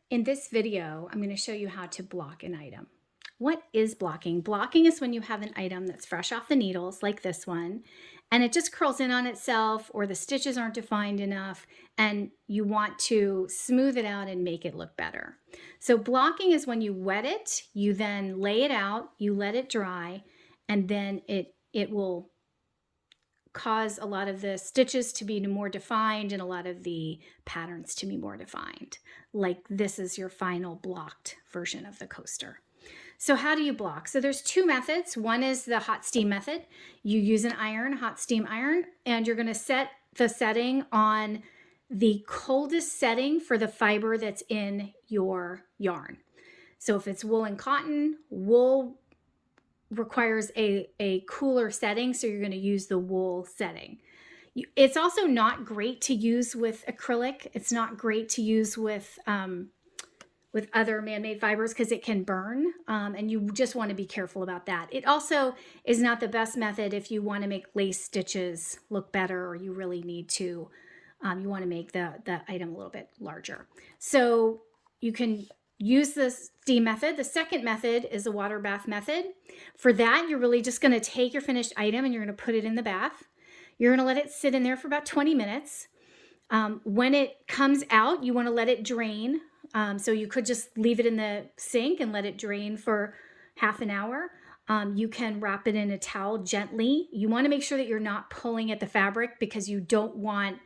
In this video, I'm going to show you how to block an item. What is blocking? Blocking is when you have an item that's fresh off the needles, like this one, and it just curls in on itself, or the stitches aren't defined enough, and you want to smooth it out and make it look better. So blocking is when you wet it, you then lay it out, you let it dry, and then it will cause a lot of the stitches to be more defined and a lot of the patterns to be more defined. Like this is your final blocked version of the coaster. So how do you block? So there's two methods. One is the hot steam method. You use an iron, hot steam iron, and you're going to set the setting on the coldest setting for the fiber that's in your yarn. So if it's wool and cotton, wool requires a cooler setting, so you're going to use the wool setting. It's also not great to use with acrylic. It's not great to use with other man-made fibers because it can burn, and you just want to be careful about that. It also is not the best method if you want to make lace stitches look better, or you really need to, you want to make the item a little bit larger. So you can use the steam method. The second method is the water bath method. For that, you're really just going to take your finished item and you're going to put it in the bath. You're going to let it sit in there for about 20 minutes. When it comes out, you want to let it drain. So you could just leave it in the sink and let it drain for half an hour. You can wrap it in a towel gently. You want to make sure that you're not pulling at the fabric because you don't want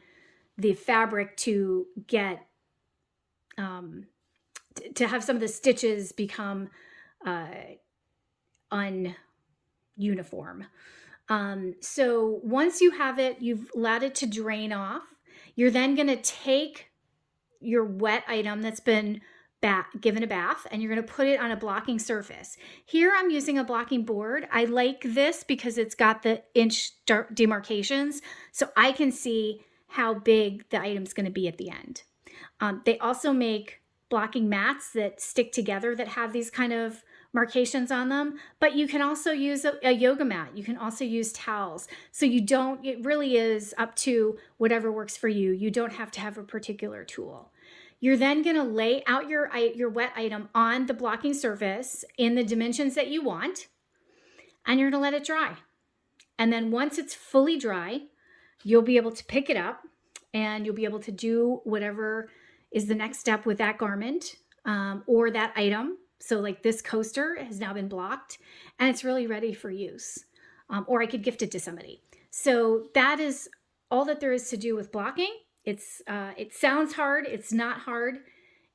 the fabric to get to have some of the stitches become ununiform. So once you have it, you've allowed it to drain off. You're then going to take your wet item that's been given a bath, and you're going to put it on a blocking surface. Here I'm using a blocking board. I like this because it's got the inch demarcations, so I can see how big the item's going to be at the end. They also make blocking mats that stick together that have these kind of marcations on them, but you can also use a yoga mat. You can also use towels. So it really is up to whatever works for you. You don't have to have a particular tool. You're then going to lay out your wet item on the blocking surface in the dimensions that you want, and you're going to let it dry. And then once it's fully dry, you'll be able to pick it up and you'll be able to do whatever is the next step with that garment or that item. So like this coaster has now been blocked and it's really ready for use. Or I could gift it to somebody. So that is all that there is to do with blocking. It sounds hard, it's not hard,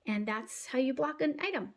and that's how you block an item.